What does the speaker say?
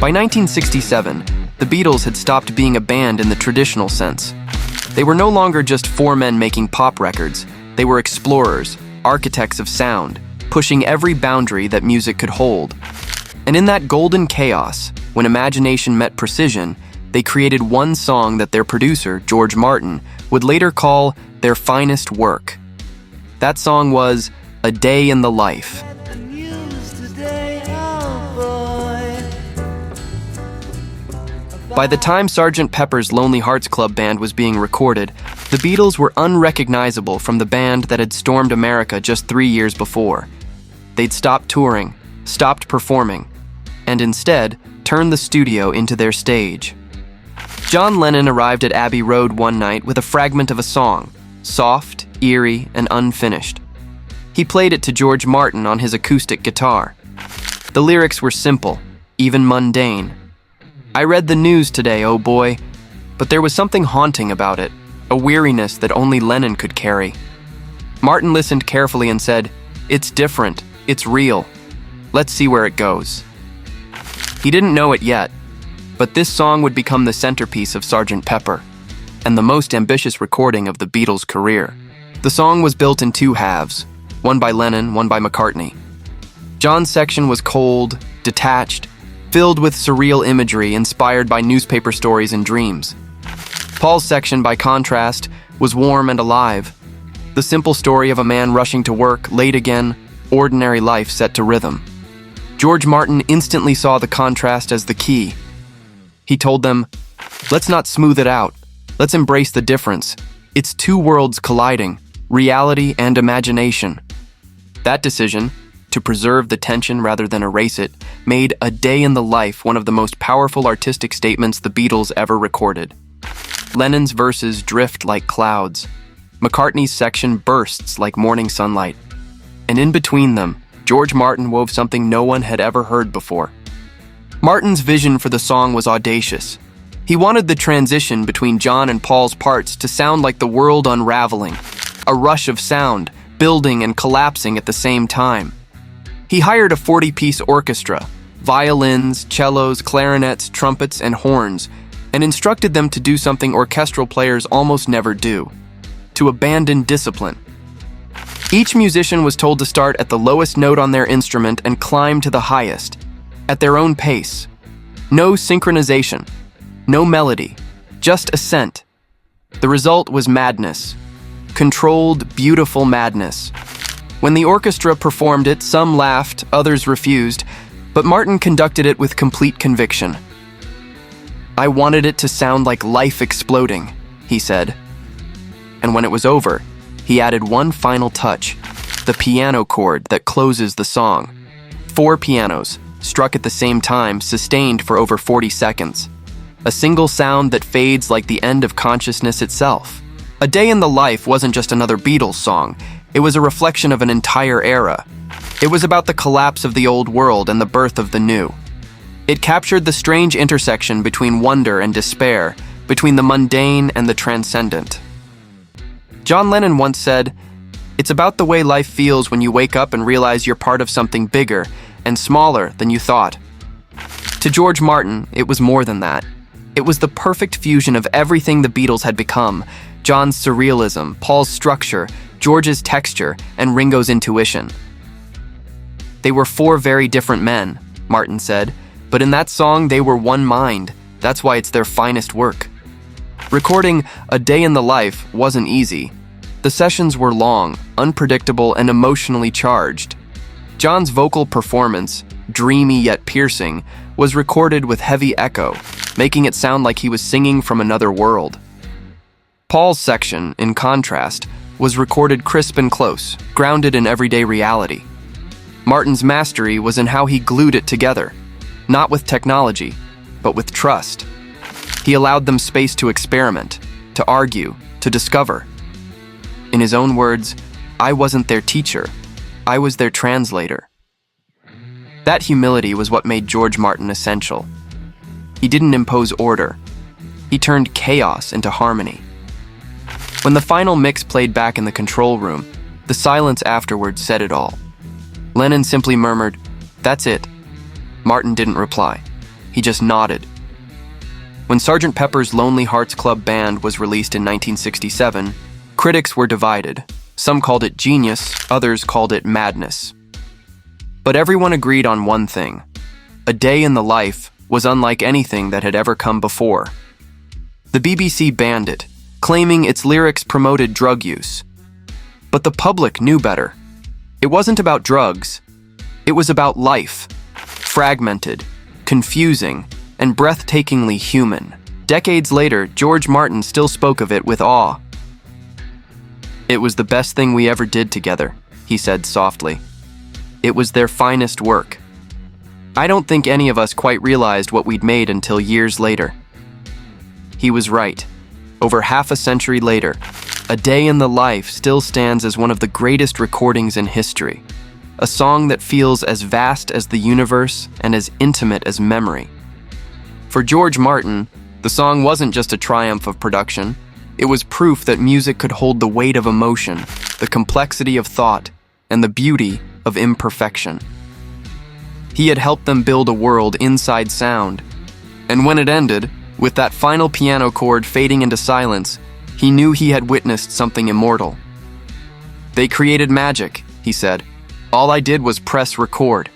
By 1967, the Beatles had stopped being a band in the traditional sense. They were no longer just four men making pop records. They were explorers, architects of sound, pushing every boundary that music could hold. And in that golden chaos, when imagination met precision, they created one song that their producer, George Martin, would later call their finest work. That song was A Day in the Life. By the time Sgt. Pepper's Lonely Hearts Club Band was being recorded, the Beatles were unrecognizable from the band that had stormed America just 3 years before. They'd stopped touring, stopped performing, and instead turned the studio into their stage. John Lennon arrived at Abbey Road one night with a fragment of a song, soft, eerie, and unfinished. He played it to George Martin on his acoustic guitar. The lyrics were simple, even mundane. I read the news today, oh boy, but there was something haunting about it, a weariness that only Lennon could carry. Martin listened carefully and said, "It's different, it's real. Let's see where it goes." He didn't know it yet, but this song would become the centerpiece of Sgt. Pepper, and the most ambitious recording of the Beatles' career. The song was built in two halves, one by Lennon, one by McCartney. John's section was cold, detached, filled with surreal imagery inspired by newspaper stories and dreams. Paul's section, by contrast, was warm and alive, the simple story of a man rushing to work, late again, ordinary life set to rhythm. George Martin instantly saw the contrast as the key. He told them, "Let's not smooth it out. Let's embrace the difference. It's two worlds colliding, reality and imagination." That decision, to preserve the tension rather than erase it, made A Day in the Life one of the most powerful artistic statements the Beatles ever recorded. Lennon's verses drift like clouds. McCartney's section bursts like morning sunlight. And in between them, George Martin wove something no one had ever heard before. Martin's vision for the song was audacious. He wanted the transition between John and Paul's parts to sound like the world unraveling, a rush of sound, building and collapsing at the same time. He hired a 40-piece orchestra, violins, cellos, clarinets, trumpets, and horns, and instructed them to do something orchestral players almost never do: to abandon discipline. Each musician was told to start at the lowest note on their instrument and climb to the highest, at their own pace. No synchronization, no melody, just ascent. The result was madness. Controlled, beautiful madness. When the orchestra performed it, some laughed, others refused, but Martin conducted it with complete conviction. "I wanted it to sound like life exploding," he said. And when it was over, he added one final touch, the piano chord that closes the song. 4 pianos, struck at the same time, sustained for over 40 seconds. A single sound that fades like the end of consciousness itself. A Day in the Life wasn't just another Beatles song. It was a reflection of an entire era. It was about the collapse of the old world and the birth of the new. It captured the strange intersection between wonder and despair, between the mundane and the transcendent. John Lennon once said, "It's about the way life feels when you wake up and realize you're part of something bigger and smaller than you thought." To George Martin, it was more than that. It was the perfect fusion of everything the Beatles had become: John's surrealism, Paul's structure, George's texture, and Ringo's intuition. "They were 4 very different men," Martin said, "but in that song they were one mind. That's why it's their finest work." Recording A Day in the Life wasn't easy. The sessions were long, unpredictable, and emotionally charged. John's vocal performance, dreamy yet piercing, was recorded with heavy echo, making it sound like he was singing from another world. Paul's section, in contrast, was recorded crisp and close, grounded in everyday reality. Martin's mastery was in how he glued it together, not with technology, but with trust. He allowed them space to experiment, to argue, to discover. In his own words, "I wasn't their teacher, I was their translator." That humility was what made George Martin essential. He didn't impose order. He turned chaos into harmony. When the final mix played back in the control room, the silence afterwards said it all. Lennon simply murmured, "That's it." Martin didn't reply. He just nodded. When Sgt. Pepper's Lonely Hearts Club Band was released in 1967, critics were divided. Some called it genius, others called it madness. But everyone agreed on one thing. A Day in the Life was unlike anything that had ever come before. The BBC banned it, claiming its lyrics promoted drug use. But the public knew better. It wasn't about drugs. It was about life. Fragmented, confusing, and breathtakingly human. Decades later, George Martin still spoke of it with awe. "It was the best thing we ever did together," he said softly. "It was their finest work." I don't think any of us quite realized what we'd made until years later. He was right. Over half a century later, A Day in the Life still stands as one of the greatest recordings in history. A song that feels as vast as the universe and as intimate as memory. For George Martin, the song wasn't just a triumph of production. It was proof that music could hold the weight of emotion, the complexity of thought, and the beauty of imperfection. He had helped them build a world inside sound. And when it ended, with that final piano chord fading into silence, he knew he had witnessed something immortal. "They created magic," he said. "All I did was press record."